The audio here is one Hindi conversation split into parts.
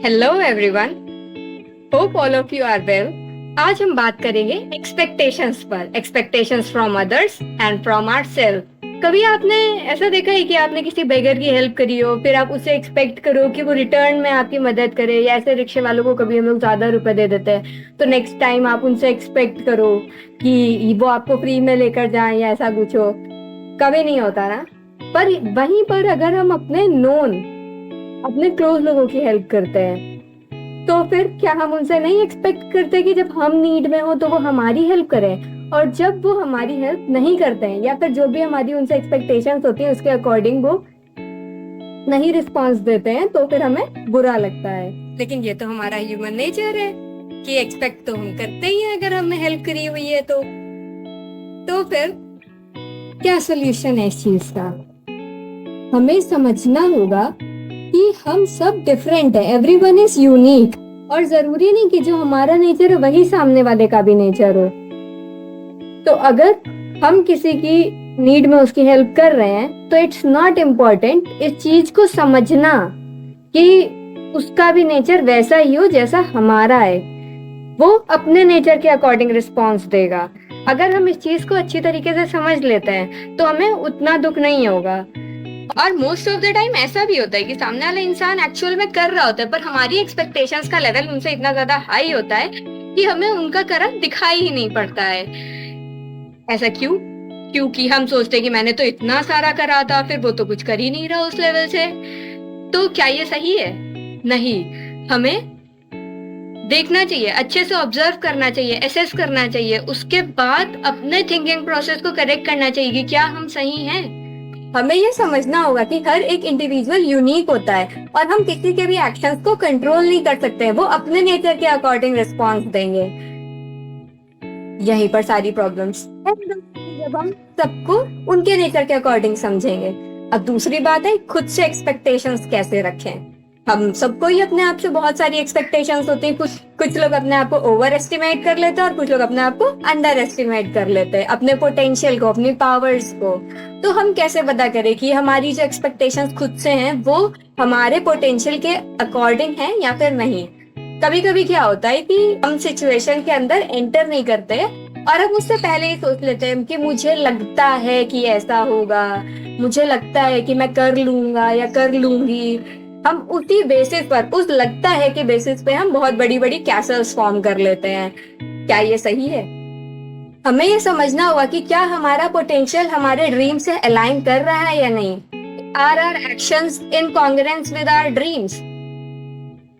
Hello everyone, hope all of you are well. आज हम बात करेंगे एक्सपेक्टेशंस पर, expectations from others and from ourselves. कभी आपने ऐसा देखा है कि आपने किसी बेगर की हेल्प करी हो, फिर आप उससे एक्सपेक्ट करो कि वो रिटर्न में आपकी मदद करे? या ऐसे रिक्शे वालों को कभी हम लोग ज्यादा रुपए दे देते हैं, तो नेक्स्ट टाइम आप उनसे एक्सपेक्ट करो कि वो आपको फ्री में लेकर जाएं या ऐसा कुछ हो। कभी नहीं होता ना। पर वहीं पर अगर हम अपने क्लोज लोगों की हेल्प करते हैं, तो फिर क्या हम उनसे नहीं एक्सपेक्ट करते कि जब हम नीड में हो तो वो हमारी हेल्प करें? और जब वो हमारी हेल्प नहीं करते हैं या फिर जो भी हमारी उनसे एक्सपेक्टेशंस होती है उसके अकॉर्डिंग वो नहीं रिस्पॉन्स देते हैं, तो फिर हमें बुरा लगता है। लेकिन ये तो हमारा ह्यूमन नेचर है कि एक्सपेक्ट तो हम करते ही हैं अगर हमने हेल्प करी हुई है तो फिर क्या सोल्यूशन है इस चीज का? हमें समझना होगा कि हम सब डिफरेंट है, एवरीवन इज यूनिक। और जरूरी नहीं कि जो हमारा नेचर है वही सामने वाले का भी नेचर हो। तो अगर हम किसी की नीड में उसकी हेल्प कर रहे हैं तो इट्स नॉट इम्पोर्टेंट इस चीज को समझना कि उसका भी नेचर वैसा ही हो जैसा हमारा है। वो अपने नेचर के अकॉर्डिंग रिस्पॉन्स देगा। अगर हम इस चीज को अच्छी तरीके से समझ लेते हैं तो हमें उतना दुख नहीं होगा। और मोस्ट ऑफ द टाइम ऐसा भी होता है कि सामने वाला इंसान एक्चुअल में कर रहा होता है, पर हमारी एक्सपेक्टेशंस का लेवल उनसे इतना ज्यादा हाई होता है कि हमें उनका करा दिखाई ही नहीं पड़ता है। ऐसा क्यों? क्योंकि हम सोचते हैं कि मैंने तो इतना सारा करा था, फिर वो तो कुछ कर ही नहीं रहा उस लेवल से। तो क्या ये सही है? नहीं। हमें देखना चाहिए, अच्छे से ऑब्जर्व करना चाहिए, एसेस करना चाहिए, उसके बाद अपने थिंकिंग प्रोसेस को करेक्ट करना चाहिए कि क्या हम सही हैं। हमें ये समझना होगा कि हर एक इंडिविजुअल यूनिक होता है और हम किसी के भी एक्शंस को कंट्रोल नहीं कर सकते हैं। वो अपने नेचर के अकॉर्डिंग रिस्पॉन्स देंगे। यहीं पर सारी प्रॉब्लम्स जब हम सबको उनके नेचर के अकॉर्डिंग समझेंगे। अब दूसरी बात है, खुद से एक्सपेक्टेशंस कैसे रखें। हम सबको ही अपने आप से बहुत सारी एक्सपेक्टेशंस होती हैं। कुछ लोग अपने आप को ओवर एस्टिमेट कर लेते हैं और कुछ लोग अपने आप को अंडर एस्टिमेट कर लेते हैं, अपने पोटेंशियल को, अपनी पावर्स को। तो हम कैसे पता करें कि हमारी जो एक्सपेक्टेशंस खुद से हैं वो हमारे पोटेंशियल के अकॉर्डिंग है या फिर नहीं? कभी कभी क्या होता है कि हम सिचुएशन के अंदर एंटर नहीं करते और हम उससे पहले ही सोच लेते हैं कि मुझे लगता है कि ऐसा होगा, मुझे लगता है कि मैं कर लूंगा या कर लूंगी। हम उसी बेसिस पर, उस लगता है कि बेसिस पे हम बहुत बड़ी बड़ी कैसल्स फॉर्म कर लेते हैं। क्या ये सही है? हमें ये समझना होगा कि क्या हमारा पोटेंशियल हमारे ड्रीम से अलाइन कर रहा है या नहीं। Are our actions in congruence with our dreams?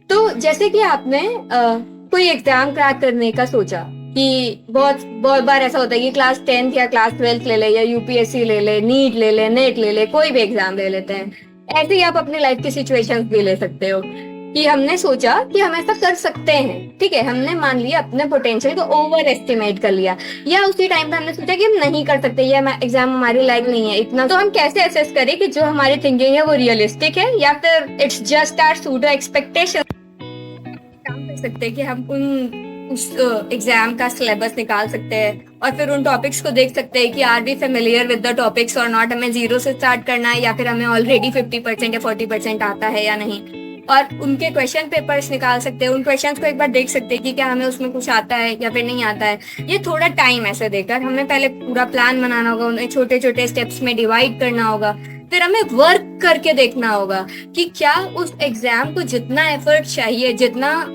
तो जैसे कि आपने कोई एग्जाम क्रैक करने का सोचा कि बहुत बहुत बार ऐसा होता है कि क्लास 10th या क्लास 12th ले ले या यूपीएससी ले ले, नीट ले ले, नेट ले ले, कोई भी एग्जाम ले लेते हैं। ऐसे ही आप अपनी लाइफ की सिचुएशंस भी ले सकते हो कि हमने सोचा कि हम ऐसा कर सकते हैं। ठीक है, हमने मान लिया अपने पोटेंशियल को ओवर एस्टिमेट कर लिया, या उसी टाइम पे हमने सोचा कि हम नहीं कर सकते, ये एग्जाम हमारी लायक नहीं है इतना। तो हम कैसे असेस करें कि जो हमारी थिंकिंग है वो रियलिस्टिक है या फिर it's just our pseudo expectation? काम कर सकते हैं कि हम उस एग्जाम का सिलेबस निकाल सकते हैं और फिर उन टॉपिक्स को देख सकते हैं कि are we familiar with the topics और नॉट। हमें जीरो से स्टार्ट करना है या फिर हमें ऑलरेडी 50% या 40% आता है या नहीं। और उनके क्वेश्चन पेपर्स निकाल सकते हैं, उन क्वेश्चंस को एक बार देख सकते हैं कि क्या हमें उसमें कुछ आता है या फिर नहीं आता है। ये थोड़ा टाइम ऐसे देकर हमें पहले पूरा प्लान बनाना होगा, उन्हें छोटे छोटे स्टेप्स में डिवाइड करना होगा। फिर हमें वर्क करके देखना होगा कि क्या उस एग्जाम को जितना एफर्ट चाहिए, जितना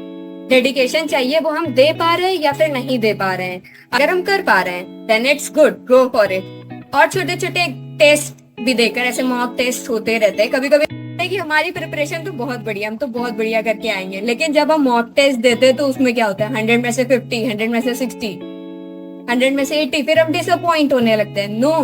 डेडिकेशन चाहिए, वो हम दे पा रहे हैं या फिर नहीं दे पा रहे हैं। अगर हम कर पा रहे हैं then it's good, go for it. और छोटे छोटे टेस्ट भी देकर, ऐसे मॉक टेस्ट होते रहते हैं। कभी कभी कि हमारी प्रिपरेशन तो बहुत बढ़िया, हम तो बहुत बढ़िया करके आएंगे, लेकिन जब हम मॉक टेस्ट देते हैं तो उसमें क्या होता है, 100 में से 50, 100 में से 60, 100 में से 80, फिर हम डिसअपॉइंट होने लगते हैं। नो,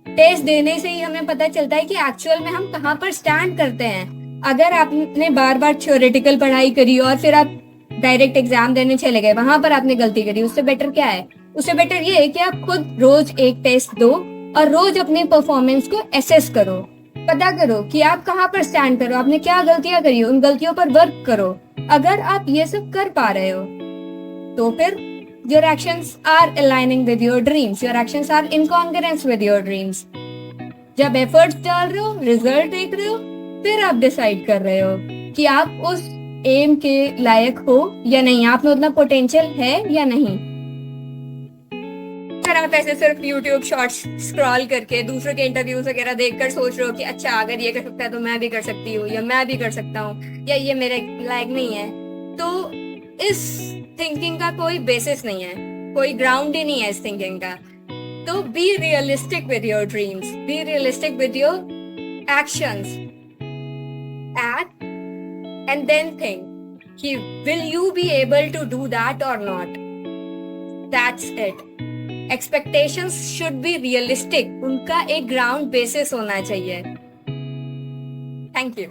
टेस्ट देने से ही हमें पता चलता है कि एक्चुअल में हम कहाँ पर स्टैंड करते हैं। अगर आपने बार बार थ्योरेटिकल पढ़ाई करी और फिर आप डायरेक्ट एग्जाम देने चले गए, वहां पर आपने गलती करी, उससे बेटर क्या है? उससे बेटर ये है कि आप खुद रोज एक टेस्ट दो और रोज अपनी परफॉर्मेंस को एसेस करो, पता करो कि आप कहाँ पर स्टैंड करो, आपने क्या गलतियां करी, उन गलतियों पर वर्क करो। अगर आप ये सब कर पा रहे हो तो फिर your actions are aligning with your dreams, your actions are in congruence with your dreams. जब एफर्ट्स डाल रहे हो, रिजल्ट देख रहे हो, फिर आप डिसाइड कर रहे हो कि आप उस एम के लायक हो या नहीं, आप में उतना पोटेंशियल है या नहीं। अगर आप ऐसे सिर्फ यूट्यूब शॉर्ट्स स्क्रॉल करके दूसरों के इंटरव्यूज वगैरह देखकर सोच रहे हो कि अच्छा अगर ये कर सकता है तो मैं भी कर सकती हूँ या मैं भी कर सकता हूँ या ये मेरे लायक नहीं है, तो इस थिंकिंग का कोई बेसिस नहीं है, कोई ग्राउंड ही नहीं है इस थिंकिंग का। तो be realistic with your dreams, be realistic with your actions, act and then think कि will you be able to do that or not. That's it. Expectations should be realistic, उनका एक ground basis होना चाहिए। Thank you.